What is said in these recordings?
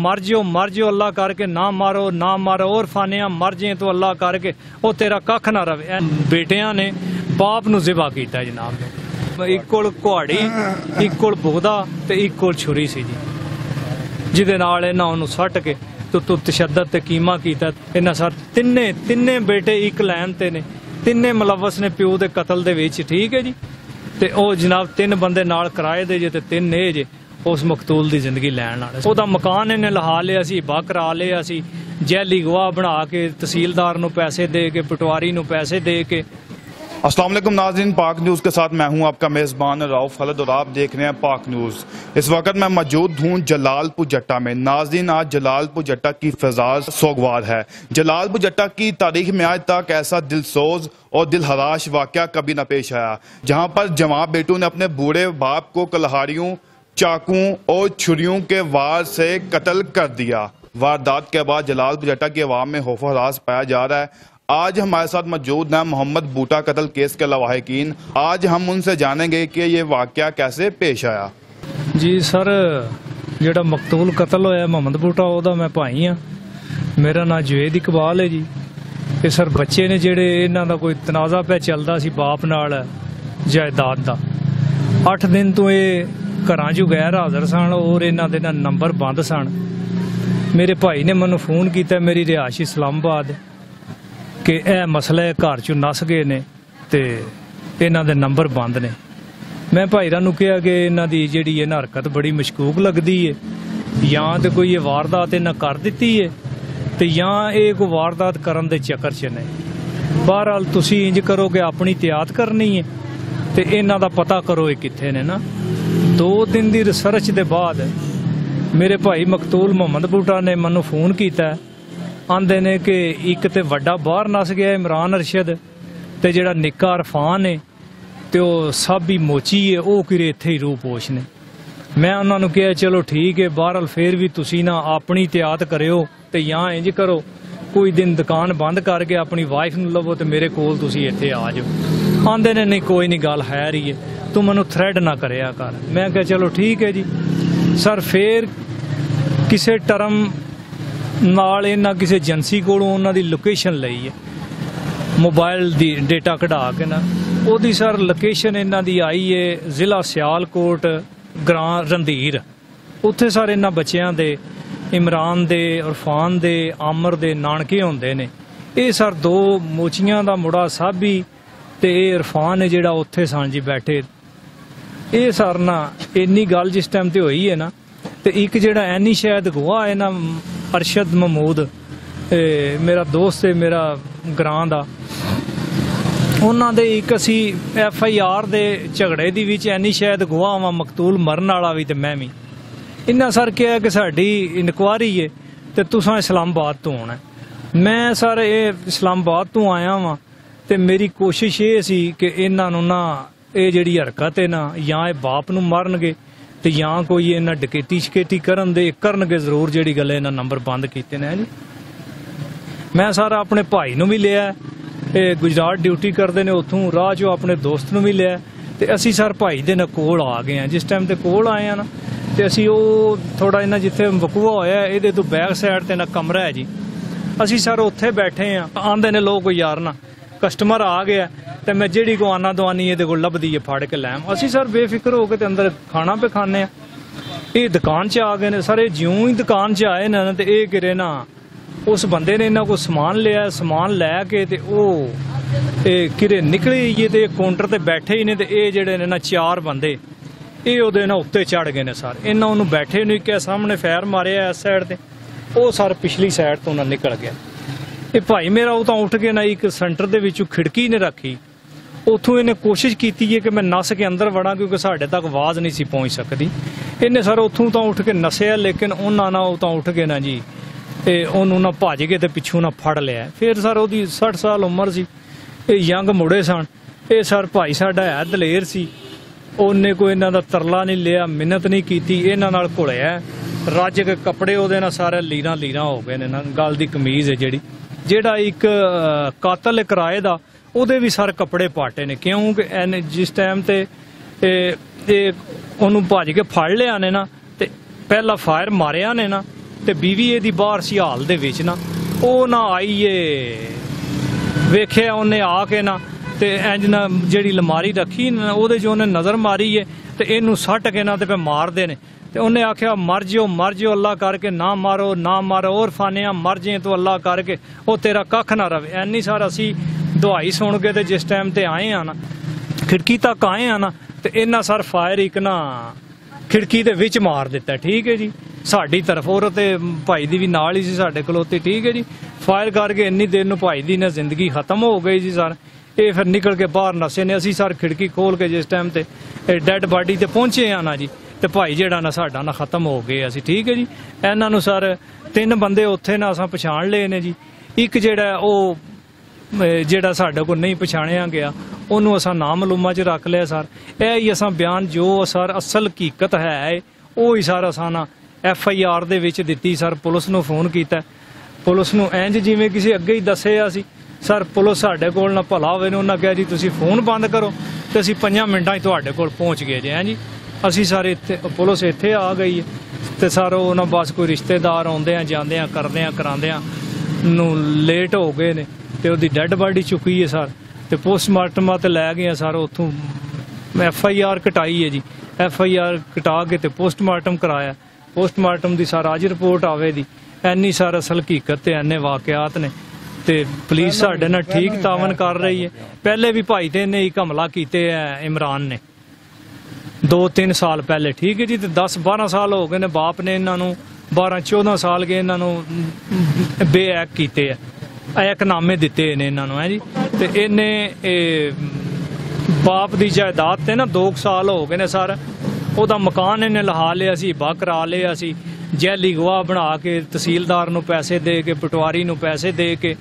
मर जाओ अल्लाह करके, ना मारो और फानिया मर जाए तो अल्लाह करके, वो तेरा कख ना रवे। बेटियां ने बाप नूं ज़िबा कीता जनाब। एक कोल कुहाड़ी, एक कोल बुगदा ते एक कोल छुरी सी जी, जिहदे नाल इन्हां उहनूं सट के तो तशद्दद ते कीमा कीता। इन्हां सर तिन्ने बेटे एक लैन ते ने, तिन्ने मुलवस ने प्यो दे कतल दे विच, ठीक है जी। ते ओ जनाब 3 बंदे नाल किराए दे जे ते 3 ए जे उस मकतूल दी जिंदगी लैण वाले। ओहदा मकान इन्हें लहा लिया सी, बा करा लिया सी, जैली गवाह बना के तहसीलदार नूं पैसे दे के, पटवारी नूं पैसे दे के। अस्सलाम वालेकुम नाज़रीन, पाक न्यूज़ के साथ मैं हूं आपका मेज़बान राउफ खलद और आप देख रहे हैं पाक न्यूज़। इस वक्त मैं मौजूद हूं जलालपुर जट्टा में। नाज़रीन, आज जलालपुर जट्टा की फ़िज़ा सोगवार है। जलालपुर जट्टा की तारीख में आज तक ऐसा दिलसोज और दिलहराश वाक़या कभी न पेश आया, जहां पर जवां बेटों ने अपने बूढ़े बाप को कलहारियों, चाकुओं और छुरियों के वार से कत्ल कर दिया। वारदात के बाद जलालपुर जट्टा की आवाम में खौफ हरास पाया जा रहा है। आज हमारे साथ मौजूद हैं मोहम्मद बूटा कत्ल केस के लवाहिकीन। आज हम उनसे जानेंगे कि ये वाक़या कैसे पेश आया। जी सर, जेड़ा मकतूल कत्ल होया मोहम्मद बूटा, ओदा मैं भाई हाँ। मेरा नाम जवेद इकबाल है जी। ये सर बच्चे ने जेड़े, इन्हां दा कोई तनाज़ा पे चलदा सी बाप नाल जायदाद दा। 8 दिन तो ये घरां चों गैर हाज़र सन और इन्हां दे नंबर बंद सन। मेरे भाई ने मैनूं फोन कीता, मेरी रिहायश इस्लामाबाद, कि यह मसला है, घर चों नस गए ने ते इन्हां दे नंबर बंद ने। मैं भाईरा नूं कहा कि इन्हां दी जिहड़ी इन्हां हरकत बड़ी मशकूक लगदी है, या तो कोई ये वारदात इन्हां कर दित्ती है ते या ये कोई वारदात करन दे चक्कर च ने। बहरहाल तुसीं इंज करो कि अपनी एहतियात करनी है ते इन्हां दा पता करो ये कित्थे ने ना। 2 दिन दी रिसर्च दे बाद मेरे भाई मकतूल मोहम्मद बूटा ने मैनूं फोन कीता, आंदे ने कि एक ते वड्डा बाहर नस गया इमरान अरशद, ते जेड़ा निक्का अरफान है ते ओ साबी मोची है, वो किरे इत्थे ही रूपोश ने। मैं उन्हां नूं कहा चलो ठीक है, बहरहाल फिर भी तुसीं ना अपनी एहतियात करियो ते या इंज करो कोई दिन दुकान बंद करके अपनी वाइफ नूं लवो ते मेरे कोल तुसीं इत्थे आ जाओ। आंदे ने नहीं कोई नहीं, गल है ही है, तू मैनूं थ्रैड ना करिया कर। मैं कहा चलो ठीक है जी। सर फिर किसी टर्म नाल इन्हां किसी एजेंसी कोलों उन्हां दी लोकेशन लई है, मोबाइल दी डेटा कढा के ना, ओदी सर लोकेशन इन्हां दी आई है जिला सियालकोट, ग्रां रंधीर। उत्थे सर इन्हां बच्चियां दे, इमरान दे, इरफान दे, आमर दे नानके होंदे ने। ये सर 2 मोचियां दा मुड़ा साबी ते इरफान है जेड़ा उत्थे सन जी बैठे। ये सर ना इन्नी गल जिस टाइम ते होई है ना, ते एक जेड़ा ऐनी शायद गवाह है ना अरशद महमूद, मेरा दोस्त है, मेरा ग्रां दा, उन्हां दे एक असी FIR दे झगड़े दी विच ऐनी शायद गवाह वां, मकतूल मरन वाला भी ते मैं भी। इन्हां सर कहा कि साडी इनकुआरी है ते तुसां इस्लामाबाद तो आना। मैं सर ये इस्लामाबाद तो आया वां ते मेरी कोशिश ये सी कि इन्हां नूं ना ये जिहड़ी हरकत है ना, या ये बाप नूं मारनगे ते या कोई इन्हां डकैती शकैती करनगे जरूर, जिहड़ी गल इन्हां नंबर बंद कीते ने जी। मैं सर अपने भाई नूं भी लिया, गुजरात ड्यूटी करते हैं, उतों राह चो अपने दोस्त नूं भी लिया ते असी सर भाई दे ना कोल आ गए हैं। जिस टाइम ते कोल आए हैं ना, ते असी वो थोड़ा इन्ना जिथे वकूआ होया इहदे तो बैक साइड ते ना कमरा है जी, असी सर उत्थे बैठे हैं। आंदे ने लोग यार ना कस्टमर आ गया ते मैं जेड़ी को आना दवानी इहदे कोल लभदी है फड़ के लैम। असी सर बेफिक्र हो के ते अंदर खाना पे खाने आ। ये दुकान च आ गए ने सर, ज्यों ही दुकान च आए ना ते ये गिरे ना उस बंदे ने इन्हां को समान लिया, समान लैके ते ओ किरे निकले ये ते काउंटर ते बैठे ही ने ते ये जेड़े ने ना 4 बंदे ये ओदे ना उत्ते चढ़ गए ने सर। इन्हां उन्होंने बैठे नहीं क्या सामने फायर मारिया इस साइड ते, ओ सर पिछली साइड तो ना निकल गया। ये भाई मेरा वो तो उठ के ना एक सेंटर दे विचों खिड़की ने रखी, उतों इन्हें कोशिश की है कि मैं नस के अंदर वड़ा क्योंकि साढ़े तक आवाज़ नहीं सी पहुँच सकती। इन्हें सर उतों तो उठ के नसिया, लेकिन उन्होंने ना वो तो उठ के ना जी उन्होंने ना भज के ते पिछू ना फड़ लिया। फिर सर वो 60 साल उम्र सी, यंग मुड़े सन। ये सर भाई साडा है दलेर सी, उन्हें कोई इन्हां दा तरला नहीं लिया, मिन्नत नहीं की, इन्हां नाल घुलिया, रज के कपड़े ओदे नाल सारे लीरां लीरां हो गए ने ना। गल दी कमीज है जेड़ा एक कातल किराए दा, ਉਹਦੇ ਵੀ ਸਰ ਕੱਪੜੇ ਪਾਟੇ ਨੇ, ਕਿਉਂਕਿ ਜਿਸ ਟਾਈਮ ਤੇ ਉਹਨੂੰ ਭੱਜ ਕੇ ਫੜ ਲਿਆ ਨੇ ਨਾ ਤੇ ਪਹਿਲਾ ਫਾਇਰ ਮਾਰਿਆ ਨੇ ਨਾ ਤੇ ਬੀਵੀ ਇਹਦੀ ਬਾਹਰ ਸੀ ਹਾਲ ਦੇ ਵਿੱਚ ਨਾ, ਉਹ ਨਾ ਆਈਏ ਵੇਖਿਆ ਉਹਨੇ ਆ ਕੇ ਨਾ ਤੇ ਇੰਜ ਨਾ ਜਿਹੜੀ ਲਮਾਰੀ ਰੱਖੀ ਨਾ ਉਹਦੇ 'ਚ ਉਹਨੇ ਨਜ਼ਰ ਮਾਰੀ ਏ ਤੇ ਇਹਨੂੰ ਸੱਟ ਕੇ ਨਾ ਤੇ ਫੇ ਮਾਰਦੇ ਨੇ ਤੇ ਉਹਨੇ ਆਖਿਆ ਮਰ ਜਿਓ ਅੱਲਾ ਕਰਕੇ, ਨਾ ਮਾਰੋ ਔਰ ਫਾਨਿਆ ਮਰ ਜੇ ਤੂੰ ਅੱਲਾ ਕਰਕੇ, ਉਹ ਤੇਰਾ ਕੱਖ ਨਾ ਰਵੇ। ਐਨੀ ਸਾਰ ਅਸੀਂ ਦਵਾਈ ਸੁਣ ਕੇ ਤੇ ਜਿਸ ਟਾਈਮ ਤੇ ਆਏ ਆ ਨਾ ਖਿੜਕੀ ਤੱਕ ਆਏ ਆ ਨਾ ਤੇ ਇਹਨਾਂ ਸਰ ਫਾਇਰ ਇੱਕ ਨਾ ਖਿੜਕੀ ਦੇ ਵਿੱਚ ਮਾਰ ਦਿੱਤਾ, ਠੀਕ ਹੈ ਜੀ, ਸਾਡੀ ਤਰਫ। ਔਰ ਤੇ ਭਾਈ ਦੀ ਵੀ ਨਾਲ ਹੀ ਸੀ ਸਾਡੇ ਖਲੋਤੀ, ਠੀਕ ਹੈ ਜੀ। ਫਾਇਰ ਕਰਕੇ ਇੰਨੀ ਦੇਰ ਨੂੰ ਭਾਈ ਦੀ ਨਾ ਜ਼ਿੰਦਗੀ ਖਤਮ ਹੋ ਗਈ ਜੀ ਸਰ। ਇਹ ਫਿਰ ਨਿਕਲ ਕੇ ਬਾਹਰ ਨਸੇ ਨੇ। ਅਸੀਂ ਸਰ ਖਿੜਕੀ ਖੋਲ ਕੇ ਜਿਸ ਟਾਈਮ ਤੇ ਡੈਡ ਬਾਡੀ ਤੇ ਪਹੁੰਚੇ ਆ ਨਾ ਜੀ ਤੇ ਭਾਈ ਜਿਹੜਾ ਨਾ ਸਾਡਾ ਨਾ ਖਤਮ ਹੋ ਗਏ ਅਸੀਂ, ਠੀਕ ਹੈ ਜੀ। ਇਹਨਾਂ ਨੂੰ ਸਰ 3 ਬੰਦੇ ਉੱਥੇ ਨਾ ਅਸਾਂ ਪਛਾਣ ਲਏ ਨੇ ਜੀ। ਇੱਕ ਜਿਹੜਾ ਉਹ ਜਿਹੜਾ ਸਾਡੇ ਕੋਲ ਨਹੀਂ ਪਛਾਣਿਆ ਗਿਆ ਉਹਨੂੰ ਅਸਾਂ ਨਾਮਾਲੂਮਾਂ 'ਚ ਰੱਖ ਲਿਆ ਸਰ। ਇਹ ਹੀ ਅਸਾਂ ਬਿਆਨ ਜੋ ਸਰ ਅਸਲ ਹਕੀਕਤ ਹੈ ਉਹ ਹੀ ਸਰ ਅਸਾਂ ਨਾ FIR ਦੇ ਵਿੱਚ ਦਿੱਤੀ ਸਰ। ਪੁਲਿਸ ਨੂੰ ਫੋਨ ਕੀਤਾ, ਪੁਲਿਸ ਨੂੰ ਇੰਜ ਜਿਵੇਂ ਕਿਸੇ ਅੱਗੇ ਹੀ ਦੱਸਿਆ ਸੀ ਸਰ। ਪੁਲਿਸ ਸਾਡੇ ਕੋਲ ਨਾ ਭਲਾ ਹੋਵੇ ਨੇ, ਉਹਨਾਂ ਕਿਹਾ ਜੀ ਤੁਸੀਂ ਫੋਨ ਬੰਦ ਕਰੋ ਤੇ ਅਸੀਂ 5 ਮਿੰਟਾਂ 'ਚ ਤੁਹਾਡੇ ਕੋਲ ਪਹੁੰਚ ਗਏ ਜੀ। ਜੀ ਅਸੀਂ ਸਾਰੇ ਇੱਥੇ ਪੁਲਿਸ ਇੱਥੇ ਆ ਗਈ ਹੈ ਤੇ ਸਰ ਉਹ ਨਾ ਬਸ ਕੋਈ ਰਿਸ਼ਤੇਦਾਰ ਆਉਂਦੇ ਆ ਜਾਂਦੇ ਆ ਕਰਦੇ ਆ ਕਰਾਉਂਦੇ ਆ ਨੂੰ ਲੇਟ ਹੋ ਗਏ ਨੇ ਤੇ ਉਹਦੀ ਡੈੱਡ ਬਾਡੀ ਚੁੱਕੀ ਹੈ ਸਰ ਤੇ ਪੋਸਟਮਾਰਟਮ ਤੇ ਲੈ ਗਏ ਆ ਸਰ। ਉੱਥੋਂ FIR ਕਟਾਈ ਹੈ ਜੀ, FIR ਕਟਾ ਕੇ ਤੇ ਪੋਸਟਮਾਰਟਮ ਕਰਾਇਆ। ਪੋਸਟਮਾਰਟਮ ਦੀ ਸਰ ਅੱਜ ਰਿਪੋਰਟ ਆਵੇ ਦੀ। ਐਨੀ ਸਰ ਅਸਲ ਹਕੀਕਤ ਤੇ ਐਨੇ ਵਾਕਿਆਤ ਨੇ ਤੇ ਪੁਲਿਸ ਸਾਡੇ ਨਾਲ ਠੀਕ ਤਾਵਨ ਕਰ ਰਹੀ ਹੈ। ਪਹਿਲੇ ਵੀ ਭਾਈ ਤੇ ਨੇ ਇੱਕ ਹਮਲਾ ਕੀਤੇ ਹੈ ਇਮਰਾਨ ਨੇ 2-3 ਸਾਲ ਪਹਿਲੇ, ਠੀਕ ਹੈ ਜੀ। ਤੇ 10-12 ਸਾਲ ਹੋ ਗਏ ਨੇ ਬਾਪ ਨੇ ਇਹਨਾਂ ਨੂੰ 12-14 ਸਾਲ ਗਏ ਇਹਨਾਂ ਨੂੰ ਬੇਅਕ ਕੀਤੇ ਆ, ਐਕਨਾਮੇ ਦਿੱਤੇ ਨੇ ਇਹਨਾਂ ਨੂੰ ਹੈ ਜੀ। ਤੇ ਇਹਨੇ ਬਾਪ ਦੀ ਜਾਇਦਾਦ ਤੇ ਨਾ 2 ਸਾਲ ਹੋ ਗਏ ਨੇ ਸਰ। ਉਹਦਾ ਮਕਾਨ ਇਹਨੇ ਲਹਾ ਲਿਆ ਸੀ, ਹਿਬਾ ਕਰਾ ਲਿਆ ਸੀ, ਜੈਲੀ ਗਵਾਹ ਬਣਾ ਕੇ ਤਹਿਸੀਲਦਾਰ ਨੂੰ ਪੈਸੇ ਦੇ ਕੇ ਪਟਵਾਰੀ ਨੂੰ ਪੈਸੇ ਦੇ ਕੇ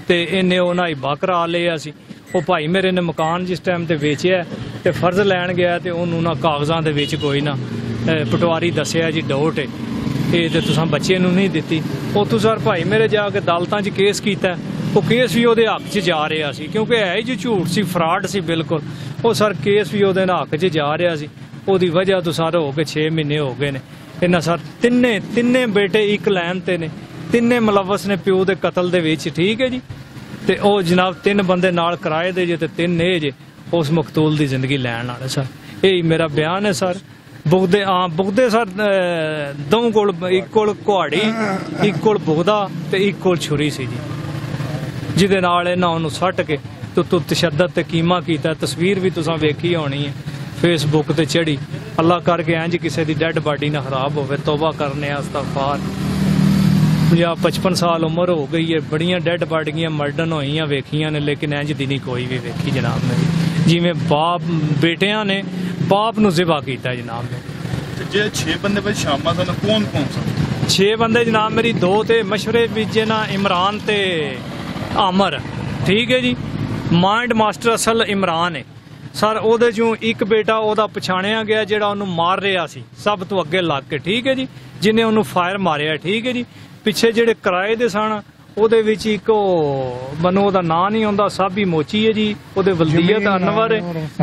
ਤੇ ਇਹਨੇ ਉਹਨਾਂ ਹਿਬਾ ਕਰਾ ਲਿਆ ਸੀ। ਉਹ ਭਾਈ ਮੇਰੇ ਨੇ ਮਕਾਨ ਜਿਸ ਟਾਈਮ ਤੇ ਵੇਚਿਆ ਤੇ ਫਰਜ਼ ਲੈਣ ਗਿਆ ਤੇ ਉਹਨੂੰ ਨਾ ਕਾਗਜ਼ਾਂ ਦੇ ਵਿੱਚ ਕੋਈ ਨਾ ਪਟਵਾਰੀ ਦੱਸਿਆ ਜੀ ਡੋਟ ਇਹ ਤੇ ਤੁਸੀਂ ਬੱਚੇ ਨੂੰ ਨਹੀਂ ਦਿੱਤੀ। ਉੱਥੋਂ ਸਰ ਭਾਈ ਮੇਰੇ ਜਾ ਕੇ ਅਦਾਲਤਾਂ 'ਚ ਕੇਸ ਕੀਤਾ। ਉਹ ਕੇਸ ਵੀ ਉਹਦੇ ਹੱਕ 'ਚ ਜਾ ਰਿਹਾ ਸੀ ਕਿਉਂਕਿ ਹੈ ਜੀ ਝੂਠ ਸੀ, ਫਰਾਡ ਸੀ ਬਿਲਕੁਲ। ਉਹ ਸਰ ਕੇਸ ਵੀ ਉਹਦੇ ਨਾਲ ਹੱਕ 'ਚ ਜਾ ਰਿਹਾ ਸੀ। ਉਹਦੀ ਵਜ੍ਹਾ ਤੋਂ ਸਰ ਹੋ ਕੇ 6 ਮਹੀਨੇ ਹੋ ਗਏ ਨੇ। ਇਹਨਾਂ ਸਰ ਤਿੰਨੇ ਬੇਟੇ ਇੱਕ ਲਾਈਨ ਤੇ ਨੇ, ਤਿੰਨੇ ਮੁਲਵਸ ਨੇ ਪਿਓ ਦੇ ਕਤਲ ਦੇ ਵਿੱਚ, ਠੀਕ ਹੈ ਜੀ। ਤੇ ਉਹ ਜਨਾਬ 3 ਬੰਦੇ ਨਾਲ ਕਿਰਾਏ ਦੇ ਜੇ ਤੇ 3 ਇਹ ਜੇ ਉਸ ਮਕਤੂਲ ਦੀ ਜ਼ਿੰਦਗੀ ਲੈਣ ਵਾਲੇ ਸਰ। ਇਹੀ ਮੇਰਾ ਬਿਆਨ ਹੈ ਸਰ। ਬੁਗਦੇ ਸਰ 2 ਕੋਲ, ਇੱਕ ਕੋਲ ਕੁਹਾੜੀ, ਇੱਕ ਕੋਲ ਬੁਗਦਾ ਤੇ ਇੱਕ ਕੋਲ ਛੁਰੀ ਸੀ ਜੀ, ਜਿਹਦੇ ਨਾਲ ਇਹਨਾਂ ਉਹਨੂੰ ਸੱਟ ਕੇ ਤੂੰ ਤਸ਼ੱਦਦ ਤੇ ਕੀਮਾ ਕੀਤਾ। ਤਸਵੀਰ ਵੀ ਤੁਸੀਂ ਵੇਖੀ ਹੋਣੀ ਹੈ ਫੇਸਬੁੱਕ ਤੇ ਚੜੀ। ਅੱਲਾ ਕਰਕੇ ਇੰਜ ਕਿਸੇ ਦੀ ਡੈਡ ਬਾਡੀ ਨਾ ਖਰਾਬ ਹੋਵੇ। ਤੋਬਾ ਕਰਨੇ ਆ ਅਸਤਗਫਾਰ। 50-55 ਸਾਲ ਉਮਰ ਹੋ ਗਈ ਹੈ, ਬੜੀਆਂ ਡੈਡ ਬਾਡੀਆਂ ਮਰਡਨ ਹੋਈਆਂ ਵੇਖੀਆਂ ਨੇ ਲੇਕਿਨ ਇੰਜ ਦੀ ਨਹੀਂ ਕੋਈ ਵੀ ਵੇਖੀ ਜਨਾਬ ਮੇਰੀ। ਜਿਵੇਂ ਬਾਪ ਬੇਟਿਆਂ ਨੇ ਬਾਪ ਨੂੰ ਜ਼ਿਬਾ ਕੀਤਾ ਜਨਾਬ ਨੇ। ਜੇ 6 ਬੰਦੇ ਵਿੱਚ ਸ਼ਾਮਲ ਸਨ ਕੌਣ ਸਨ? 6 ਬੰਦੇ ਜਨਾਬ ਮੇਰੀ 2 ਤੇ ਮਸ਼ਵਰੇ ਵਿੱਚ ਨਾ ਇਮਰਾਨ ਤੇ ਆਮਰ, ਠੀਕ ਹੈ ਜੀ। ਮਾइंड ਮਾਸਟਰ ਅਸਲ ਇਮਰਾਨ ਹੈ ਸਰ। ਉਹਦੇ ਚੋਂ ਇੱਕ ਬੇਟਾ ਉਹਦਾ ਪਛਾਣਿਆ ਗਿਆ ਜਿਹੜਾ ਉਹਨੂੰ ਮਾਰ ਰਿਹਾ ਸੀ ਸਭ ਤੋਂ ਅੱਗੇ ਲੱਗ ਕੇ, ਠੀਕ ਹੈ ਜੀ, ਜਿਹਨੇ ਉਹਨੂੰ ਫਾਇਰ ਮਾਰਿਆ, ਠੀਕ ਹੈ ਜੀ। ਪਿੱਛੇ ਜਿਹੜੇ ਕਿਰਾਏ ਦੇ ਸਨ ਉਹਦੇ ਵਿੱਚ ਇੱਕ ਮੈਨੂੰ ਉਹਦਾ ਨਾਂ ਨਹੀਂ ਆਉਂਦਾ, ਸਾਬੀ ਮੋਚੀ ਹੈ ਜੀ। ਉਹਦੇ ਵਲਦੀਅਤ ਅਨਵਰ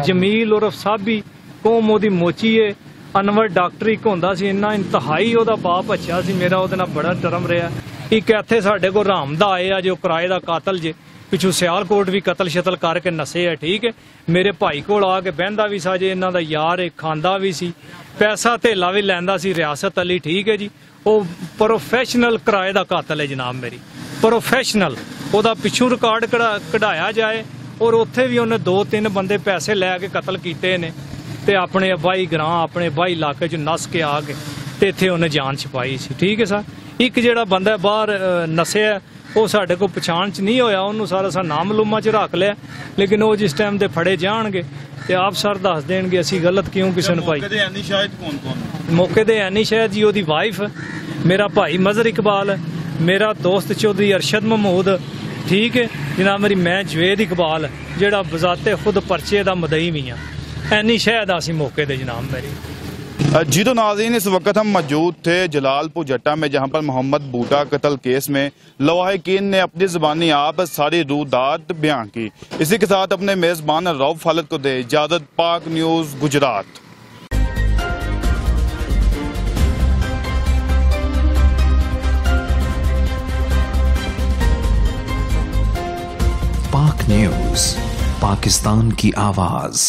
ਜਮੀਲ ਉਰਫ ਸਾਬੀ, ਕੌਮ ਉਹਦੀ ਮੋਚੀ ਹੈ। ਅਨਵਰ ਡਾਕਟਰ ਇੱਕ ਹੁੰਦਾ ਸੀ, ਇੰਨਾ ਇੰਤਹਾਈ ਉਹਦਾ ਬਾਪ ਅੱਛਾ ਸੀ, ਮੇਰਾ ਉਹਦੇ ਨਾਲ ਬੜਾ ਟਰਮ ਰਿਹਾ। ਇੱਕ ਇੱਥੇ ਸਾਡੇ ਕੋਲ ਰਾਮ ਦਾ ਆਏ ਆ ਜੋ ਕਿਰਾਏ ਦਾ ਕਾਤਲ ਜੇ, ਪਿੱਛੋਂ ਸਿਆਲਕੋਟ ਵੀ ਕਤਲ ਸ਼ਤਲ ਕਰਕੇ ਨਸੇ ਹੈ, ਠੀਕ ਹੈ। ਮੇਰੇ ਭਾਈ ਕੋਲ ਆ ਕੇ ਬਹਿੰਦਾ ਵੀ ਸਾਜੇ, ਇਹਨਾਂ ਦਾ ਯਾਰ ਖਾਂਦਾ ਵੀ ਸੀ, ਪੈਸਾ ਧੇਲਾ ਵੀ ਲੈਂਦਾ ਸੀ, ਰਿਆਸਤ ਅਲੀ, ਠੀਕ ਹੈ ਜੀ। ਉਹ ਪ੍ਰੋਫੈਸ਼ਨਲ ਕਿਰਾਏ ਦਾ ਕਾਤਲ ਹੈ ਜਨਾਬ ਮੇਰੀ, ਪ੍ਰੋਫੈਸ਼ਨਲ। ਉਹਦਾ ਪਿੱਛੋਂ ਰਿਕਾਰਡ ਕਢਾਇਆ ਜਾਏ ਔਰ ਉੱਥੇ ਵੀ ਉਹਨੇ 2-3 ਬੰਦੇ ਪੈਸੇ ਲੈ ਕੇ ਕਤਲ ਕੀਤੇ ਨੇ ਤੇ ਆਪਣੇ ਬਾਈ ਗਰਾਂ ਆਪਣੇ ਬਾਈ ਇਲਾਕੇ 'ਚ ਨਸ ਕੇ ਆ ਕੇ ਤੇ ਇੱਥੇ ਉਹਨੇ ਜਾਨ ਛਪਾਈ ਸੀ, ਠੀਕ ਹੈ ਸਰ। ਇੱਕ ਜਿਹੜਾ ਬੰਦਾ ਬਾਹਰ ਨਸਿਆ ਉਹ ਸਾਡੇ ਕੋਲ ਪਛਾਣ 'ਚ ਨਹੀਂ ਹੋਇਆ, ਉਹਨੂੰ ਸਾਰਾ ਸਾ ਨਾਮਲੂਮਾਂ 'ਚ ਰੱਖ ਲਿਆ ਲੇਕਿਨ ਉਹ ਜਿਸ ਟਾਈਮ ਤੇ ਫੜੇ ਜਾਣਗੇ ਤੇ ਆਪ ਸਰ ਦੱਸ ਦੇਣਗੇ ਅਸੀਂ ਗਲਤ ਕਿਉਂ ਕਿਸੇ ਨੂੰ ਪਾਈ। ਮੌਕੇ ਦੇ ਐਨੀ ਸ਼ਾਇਦ ਜੀ ਉਹਦੀ ਵਾਈਫ, ਮੇਰਾ ਭਾਈ ਮਜ਼ਹਰ ਇਕਬਾਲ, ਮੇਰਾ ਦੋਸਤ ਚੌਧਰੀ ਅਰਸ਼ਦ ਮਹਿਮੂਦ, ਠੀਕ ਹੈ ਜਨਾਬ ਮੇਰੀ, ਮੈਂ ਜਵੇਦ इकबाल ਜਿਹੜਾ ਬਜ਼ਾਤੇ ਖੁਦ ਪਰਚੇ ਦਾ ਮਦਈ ਵੀ ਹਾਂ। ਐਨੀ ਸ਼ਾਇਦ ਅਸੀਂ मौके दे जनाब मेरी। जी तो नाज़रीन, इस वक्त हम मौजूद थे जलालपुर जट्टा में जहां पर मोहम्मद बूटा कत्ल केस में लवाहिकीन ने अपनी ज़बानी आप सारी रूदात बयान की। इसी के साथ अपने मेज़बान रऊफ खलद को दे इजाज़त। पाक न्यूज़ गुजरात। पाक न्यूज, पाकिस्तान की आवाज।